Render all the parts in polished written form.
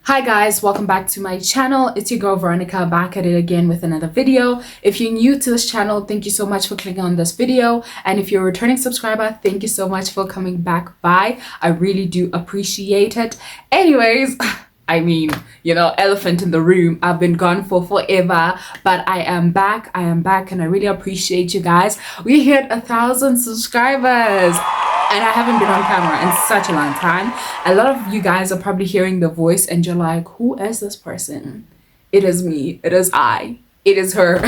Hi guys, welcome back to my channel. It's your girl Veronica back at it again with another video. If you're new to this channel, thank you so much for clicking on this video. And if you're a returning subscriber, thank you so much for coming back by. I really do appreciate it. Anyways, elephant in the room. I've been gone for forever, but I am back. And I really appreciate you guys. We hit 1,000 subscribers. And I haven't been on camera in such a long time. A lot of you guys are probably hearing the voice and you're like, who is this person? It is me. It is I. It is her.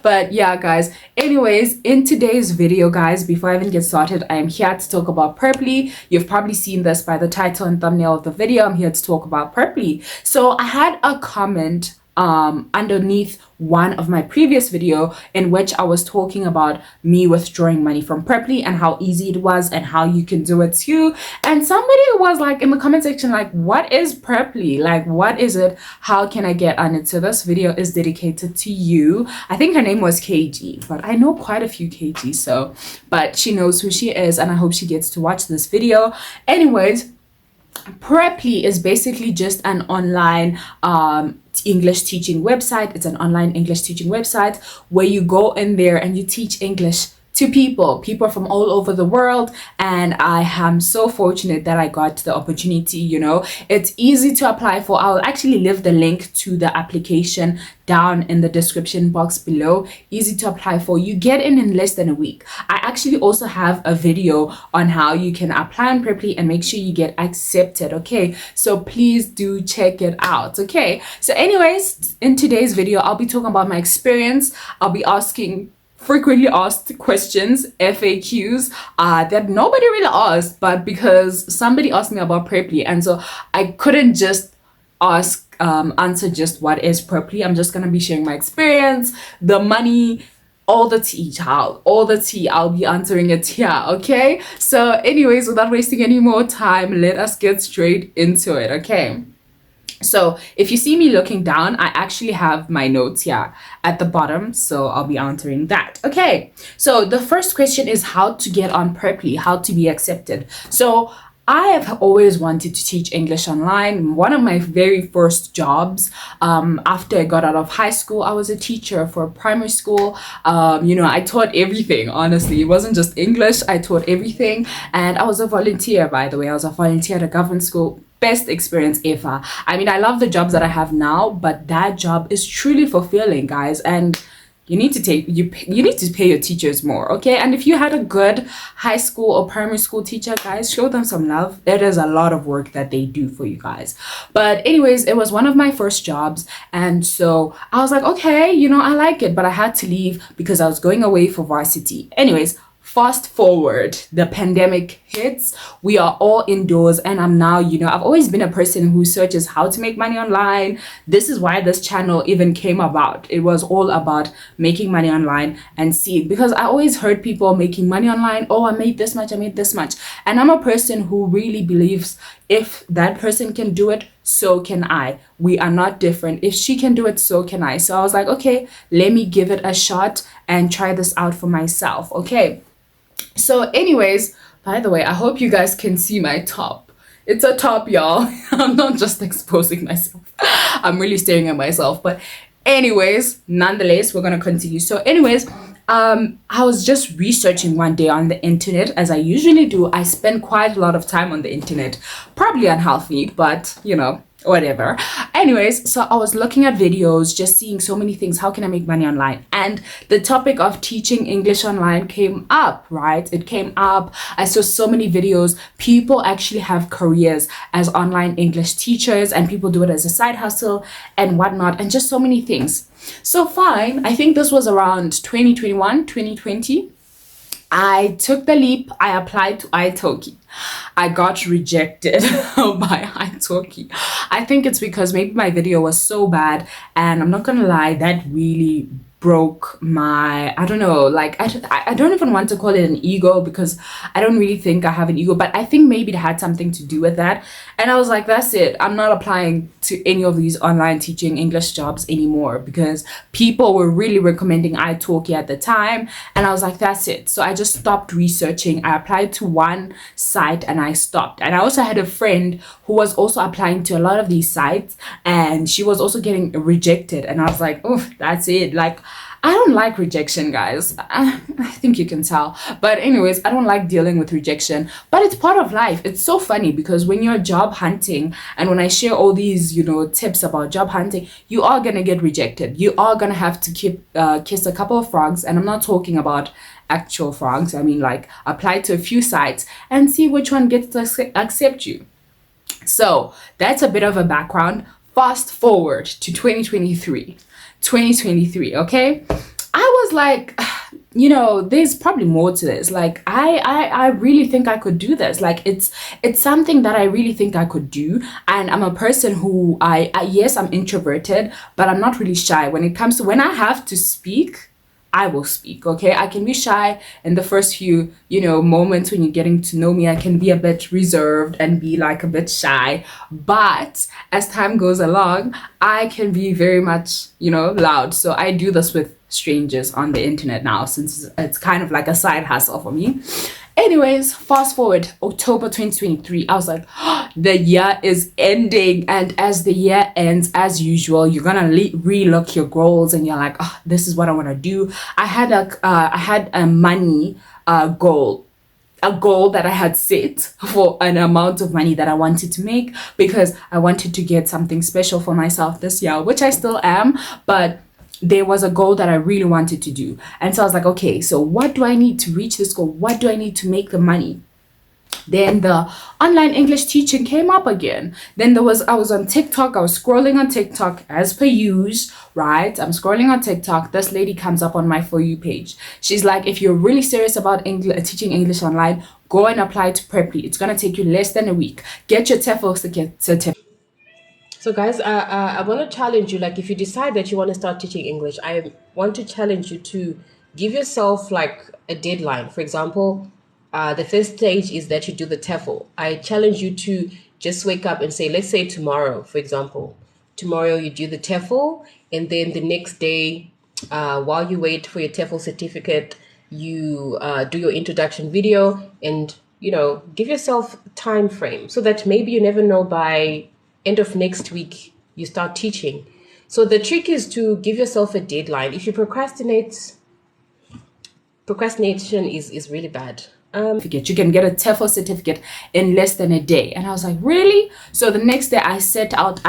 But yeah, guys. Anyways, in today's video, guys, before I even get started, I am here to talk about Purply. You've probably seen this by the title and thumbnail of the video. I'm here to talk about Purply. So I had a comment underneath one of my previous video in which I was talking about me withdrawing money from Purply and how easy it was and how you can do it too. And somebody was like in the comment section, like, what is Purply? Like, what is it? How can I get on it? So this video is dedicated to you. I think her name was KG, but I know quite a few KG, but she knows who she is and I hope she gets to watch this video. Anyways, Purply is basically just an online English teaching website. It's an online English teaching website where you go in there and you teach English to people from all over the world. And I am so fortunate that I got the opportunity. It's easy to apply for. I'll actually leave the link to the application down in the description box below. Easy to apply for. You get in less than a week. I actually also have a video on how you can apply on Purply and make sure you get accepted. Okay, so please do check it out. Okay, so anyways, in today's video I'll be talking about my experience. I'll be asking frequently asked questions, FAQs, that nobody really asked, but because somebody asked me about Purply, and so I couldn't just answer just what is Purply. I'm just gonna be sharing my experience, the money, all the tea, child, all the tea. I'll be answering it here. Okay, so anyways, without wasting any more time, let us get straight into it. Okay, so if you see me looking down, I actually have my notes here at the bottom, so I'll be answering that. Okay, so the first question is how to get on Purply, how to be accepted. So I have always wanted to teach English online. One of my very first jobs after I got out of high school, I was a teacher for primary school. I taught everything, honestly. It wasn't just English, I taught everything. And I was a volunteer, by the way. I was a volunteer at a government school. Best experience ever. I mean, I love the jobs that I have now, but that job is truly fulfilling, guys. And you need to pay your teachers more, okay? And if you had a good high school or primary school teacher, guys, show them some love. It is a lot of work that they do for you guys. But anyways, it was one of my first jobs, and so I was like, okay, I like it, but I had to leave because I was going away for varsity. Anyways, fast forward, the pandemic hits, we are all indoors, and I'm now, I've always been a person who searches how to make money online. This is why this channel even came about. It was all about making money online and seeing, because I always heard people making money online. Oh, I made this much, I made this much. And I'm a person who really believes if that person can do it, so can I. We are not different. If she can do it, so can I. So I was like, okay, let me give it a shot and try this out for myself. Okay. So anyways, by the way, I hope you guys can see my top. It's a top, y'all. I'm not just exposing myself. I'm really staring at myself. But anyways, nonetheless, we're going to continue. So anyways, I was just researching one day on the internet, as I usually do. I spend quite a lot of time on the internet, probably unhealthy, but whatever. Anyways, so I was looking at videos, just seeing so many things. How can I make money online? And the topic of teaching English online came up, right? It came up. I saw so many videos. People actually have careers as online English teachers, and people do it as a side hustle and whatnot, and just so many things. So fine, I think this was around 2021, 2020. I took the leap. I applied to italki. I got rejected by italki. I think it's because maybe my video was so bad, and I'm not gonna lie, that really broke my, I don't know, like I don't even want to call it an ego, because I don't really think I have an ego, but I think maybe it had something to do with that. And I was like, that's it, I'm not applying to any of these online teaching English jobs anymore, because people were really recommending italki at the time. And I was like, that's it. So I just stopped researching. I applied to one site and I stopped. And I also had a friend who was also applying to a lot of these sites, and she was also getting rejected. And I was like, oh, that's it. Like, I don't like rejection, guys. I think you can tell. But anyways, I don't like dealing with rejection, but it's part of life. It's so funny because when you're job hunting, and when I share all these, tips about job hunting, you are going to get rejected. You are going to have to kiss a couple of frogs. And I'm not talking about actual frogs. I mean, like, apply to a few sites and see which one gets to accept you. So that's a bit of a background. Fast forward to 2023, okay? I was like, there's probably more to this. Like, I really think I could do this. Like, it's something that I really think I could do. And I'm a person who yes, I'm introverted, but I'm not really shy. When it comes to when I have to speak, I will speak, okay? I can be shy in the first few, moments when you're getting to know me. I can be a bit reserved and be like a bit shy. But as time goes along, I can be very much, loud. So I do this with strangers on the internet now, since it's kind of like a side hustle for me. Anyways, fast forward October 2023. I was like, the year is ending. And as the year ends, as usual, you're gonna relook your goals, and you're like, oh, this is what I want to do. I had a money goal. A goal that I had set for an amount of money that I wanted to make, because I wanted to get something special for myself this year, which I still am, but there was a goal that I really wanted to do. And so I was like, okay, so what do I need to reach this goal? What do I need to make the money? Then the online English teaching came up again. Then I was on TikTok. I was scrolling on TikTok as per usual, right? I'm scrolling on TikTok. This lady comes up on my For You page. She's like, if you're really serious about teaching English online, go and apply to Preply. It's going to take you less than a week. Get your TEFL certificate. So, guys, I want to challenge you. Like, if you decide that you want to start teaching English, I want to challenge you to give yourself like a deadline. For example, the first stage is that you do the TEFL. I challenge you to just wake up and say, let's say tomorrow, for example, tomorrow you do the TEFL, and then the next day, while you wait for your TEFL certificate, you do your introduction video, and give yourself a time frame so that maybe you never know, by end of next week you start teaching. So the trick is to give yourself a deadline. If you procrastination is really bad. You can get a TEFL certificate in less than a day. And I was like, really? So the next day I set out,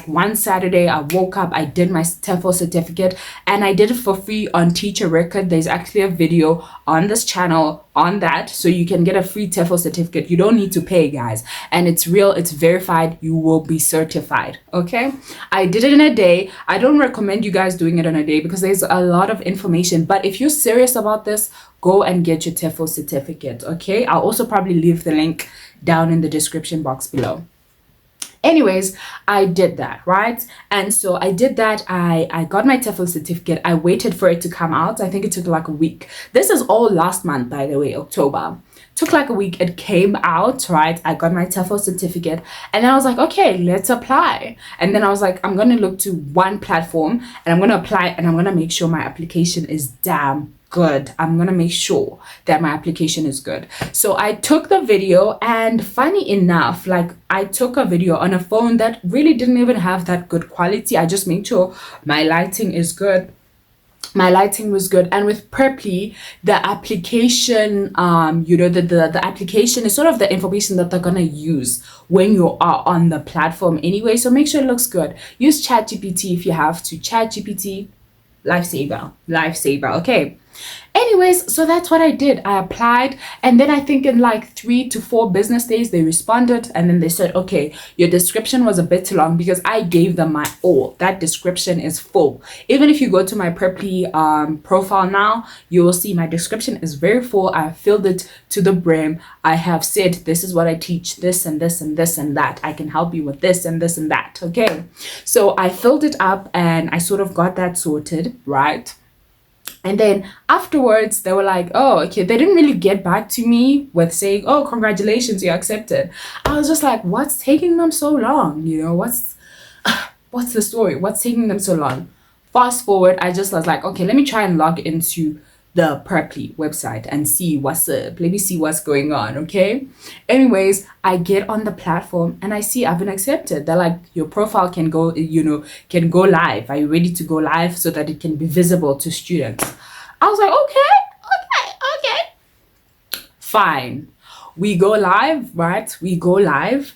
one Saturday, I woke up, I did my TEFL certificate, and I did it for free on Teacher Record. There's actually a video on this channel on that, so you can get a free TEFL certificate. You don't need to pay, guys, and it's real, it's verified, you will be certified. Okay, I did it in a day. I don't recommend you guys doing it in a day because there's a lot of information, but if you're serious about this, go and get your TEFL certificate. Okay, I'll also probably leave the link down in the description box below. Anyways, I did that, right? And so I did that. I got my TEFL certificate. I waited for it to come out. I think it took like a week. This is all last month, by the way, October. Took like a week. It came out, right? I got my TEFL certificate, and then I was like, okay, let's apply. And then I was like, I'm gonna look to one platform, and I'm gonna apply, and I'm gonna make sure my application is damn good. I'm gonna make sure that my application is good. So I took the video, and funny enough, like, I took a video on a phone that really didn't even have that good quality. I just made sure my lighting is good. My lighting was good. And with Preply, the application, the application is sort of the information that they're gonna use when you are on the platform anyway. So make sure it looks good. Use ChatGPT if you have to. ChatGPT, lifesaver. Okay. Anyways, so that's what I did. I applied, and then I think in like 3 to 4 business days they responded, and then they said, okay, your description was a bit too long, because I gave them my all. That description is full. Even if you go to my Preply profile now, you will see my description is very full. I filled it to the brim. I have said, this is what I teach, this and this and this and that. I can help you with this and this and that. Okay, so I filled it up, and I sort of got that sorted, right? And then afterwards, they were like, oh, okay. They didn't really get back to me with saying, oh, congratulations, you're accepted. I was just like, what's taking them so long? You know, what's the story? What's taking them so long? Fast forward, I just was like, okay, let me try and log into the Preply website and see what's up. Let me see what's going on, okay? Anyways, I get on the platform and I see I've been accepted. They're like, your profile can go, can go live. Are you ready to go live so that it can be visible to students? I was like, okay. Fine. We go live, right? We go live.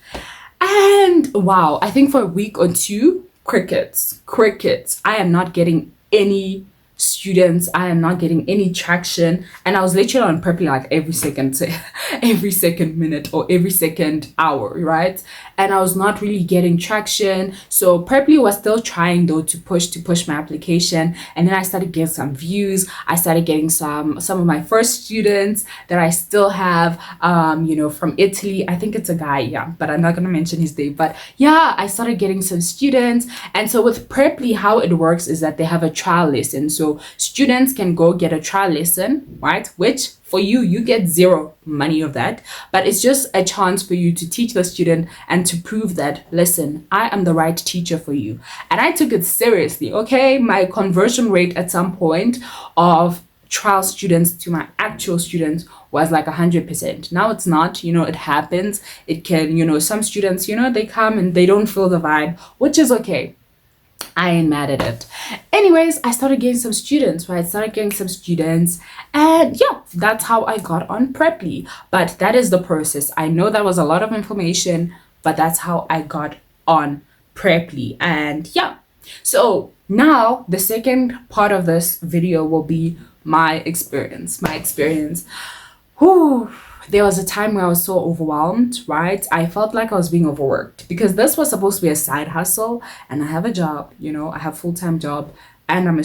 And wow, I think for a week or two, crickets. I am not getting any students. I am not getting any traction. And I was literally on Preply like every second, every second minute or every second hour, right? And I was not really getting traction. So Preply was still trying though to push my application. And then I started getting some views. I started getting some of my first students that I still have, from Italy. I think it's a guy, yeah, but I'm not gonna mention his name. But yeah, I started getting some students. And so with Preply, how it works is that they have a trial lesson. So students can go get a trial lesson, right? Which for you get zero money of that, but it's just a chance for you to teach the student and to prove that, listen, I am the right teacher for you. And I took it seriously, okay? My conversion rate at some point of trial students to my actual students was like 100%. Now it's not, it happens. It can, some students, they come and they don't feel the vibe, which is okay. I ain't mad at it. Anyways, I started getting some students, right? And yeah, that's how I got on Preply. But that is the process. I know that was a lot of information, but that's how I got on Preply. And yeah, so now the second part of this video will be my experience. Whew. There was a time where I was so overwhelmed, right? I felt like I was being overworked because this was supposed to be a side hustle and I have a job, I have a full-time job and I'm a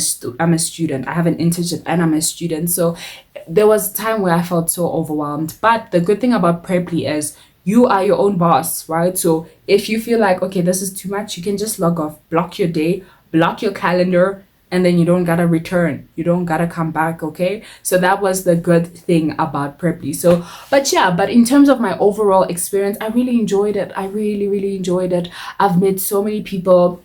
student. I have an internship and I'm a student. So there was a time where I felt so overwhelmed. But the good thing about Preply is you are your own boss, right? So if you feel like, okay, this is too much, you can just log off, block your day, block your calendar, and then you don't gotta return. You don't gotta come back, okay? So that was the good thing about Preply. So, but in terms of my overall experience, I really enjoyed it. I really, really enjoyed it. I've met so many people.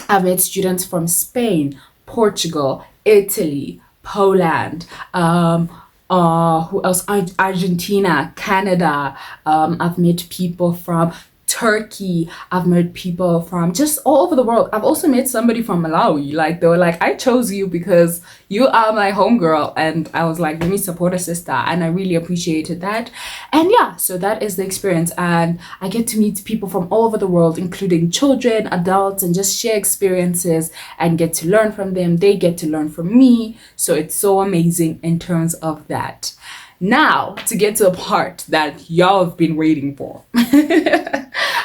I've met students from Spain, Portugal, Italy, Poland, who else? Argentina, Canada. I've met people from Turkey. I've met people from just all over the world. I've also met somebody from Malawi. Like, they were like, I chose you because you are my homegirl. And I was like, let me support a sister. And I really appreciated that. And yeah, so that is the experience. And I get to meet people from all over the world, including children, adults, and just share experiences and get to learn from them. They get to learn from me. So it's so amazing in terms of that. Now, to get to the part that y'all have been waiting for.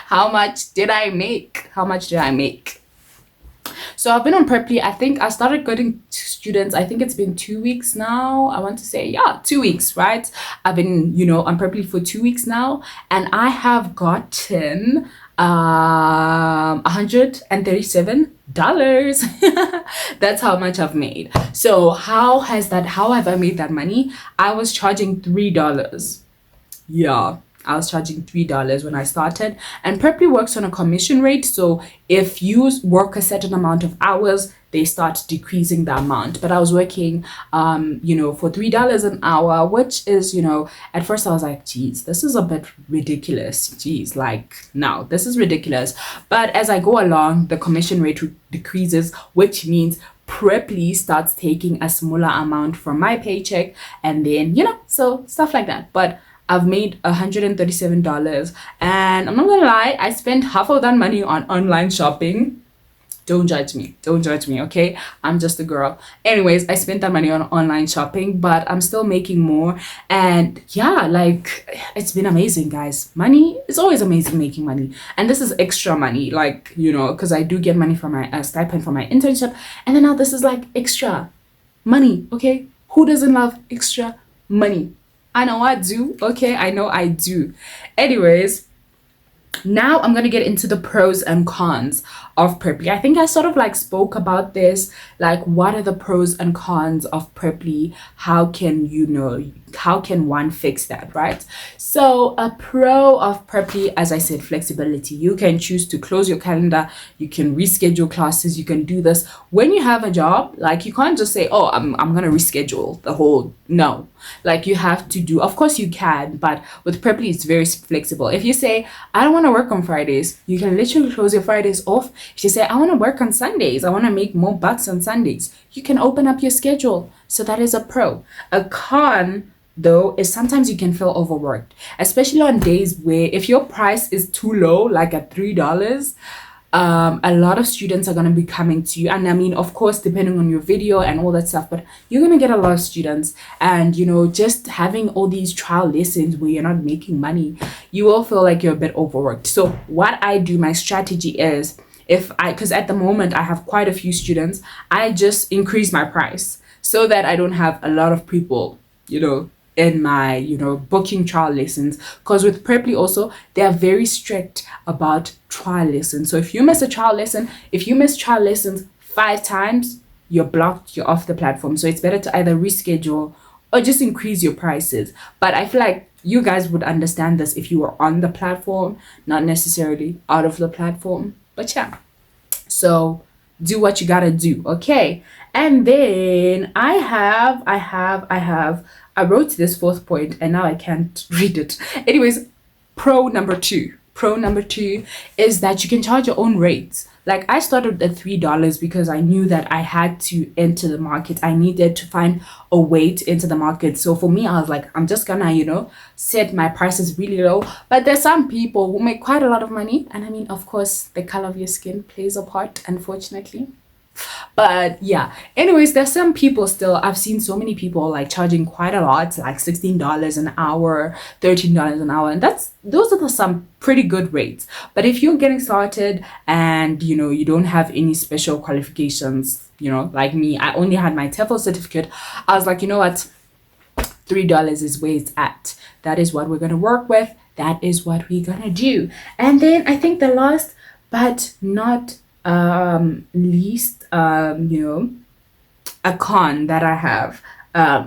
How much did I make? So I've been on Preply. I think I started getting students. I think it's been 2 weeks now. I want to say, yeah, 2 weeks, right? I've been, on Preply for 2 weeks now. And I have gotten $137. That's how much I've made. So how have I made that money? I was charging $3. Yeah, I was charging $3 when I started. And Preply works on a commission rate. So if you work a certain amount of hours, they start decreasing the amount. But I was working, for $3 an hour, which is, at first I was like, geez, this is a bit ridiculous. Geez, like, no, this is ridiculous. But as I go along, the commission rate decreases, which means Preply starts taking a smaller amount from my paycheck. And then, so stuff like that. But I've made $137. And I'm not gonna lie, I spent half of that money on online shopping. Don't judge me, okay? I'm just a girl. Anyways, I spent that money on online shopping, but I'm still making more. And yeah, like, it's been amazing, guys. Money is always amazing, making money. And this is extra money, like, because I do get money from my stipend from my internship. And then now this is like extra money, okay? Who doesn't love extra money? I know I do, okay? I know I do. Anyways, Now I'm going to get into the pros and cons of Preply. I think I sort of like spoke about this, like what are the pros and cons of Preply? How can how can one fix that, right? So a pro of Preply, as I said, flexibility. You can choose to close your calendar, you can reschedule classes, you can do this. When you have a job, like you can't just say, oh, I'm going to reschedule the whole, no. Like you have to do, of course you can, but with Preply it's very flexible. If you say, I don't want to work on Fridays, you can literally close your Fridays off. If you say, I want to work on Sundays, I want to make more bucks on Sundays, you can open up your schedule. So that is a pro. A con, though, is sometimes you can feel overworked, especially on days where if your price is too low, like at $3, a lot of students are going to be coming to you. And I mean, of course, depending on your video and all that stuff, but you're going to get a lot of students. And, just having all these trial lessons where you're not making money, you will feel like you're a bit overworked. So what I do, my strategy is, because at the moment I have quite a few students, I just increase my price so that I don't have a lot of people, in my booking trial lessons. Because with Preply also, they are very strict about trial lessons. So if you miss a trial lesson, if you miss trial lessons 5 times, you're blocked, you're off the platform. So it's better to either reschedule or just increase your prices. But I feel like you guys would understand this if you were on the platform, not necessarily out of the platform. But yeah, so do what you gotta do, okay? And then I wrote this 4th point and now I can't read it. Anyways, pro number two is that you can charge your own rates. Like I started at $3 because I knew that I had to enter the market. I needed to find a way to enter the market. So for me, I was like, I'm just gonna, set my prices really low. But there's some people who make quite a lot of money. And I mean, of course, the color of your skin plays a part, unfortunately. But yeah, anyways, there's some people still, I've seen so many people like charging quite a lot, like $16 an hour, $13 an hour, and those are some pretty good rates. But if you're getting started and you don't have any special qualifications, like me, I only had my TEFL certificate, I was like, you know what, $3 is where it's at. That is what we're gonna work with, that is what we're gonna do. And then I think the last but not least, a con that I have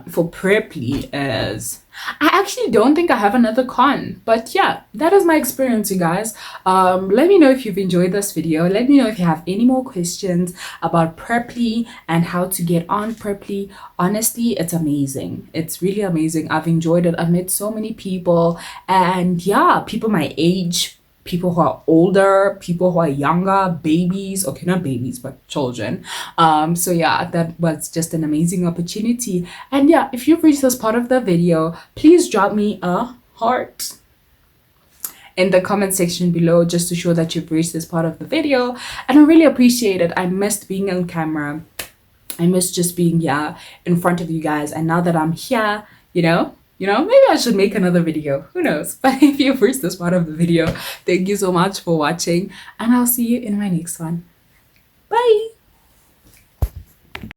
for Preply is I actually don't think I have another con, but yeah, that is my experience, you guys. Let me know if you've enjoyed this video. Let me know if you have any more questions about Preply and how to get on Preply. Honestly, it's amazing. It's really amazing. I've enjoyed it. I've met so many people, and yeah, people my age, people who are older, people who are younger, babies, okay, not babies, but children. So yeah, that was just an amazing opportunity. And yeah, if you've reached this part of the video, please drop me a heart in the comment section below just to show that you've reached this part of the video. And I really appreciate it. I missed being on camera. I miss just being in front of you guys. And now that I'm here, maybe I should make another video. Who knows? But if you've reached this part of the video, thank you so much for watching. And I'll see you in my next one. Bye.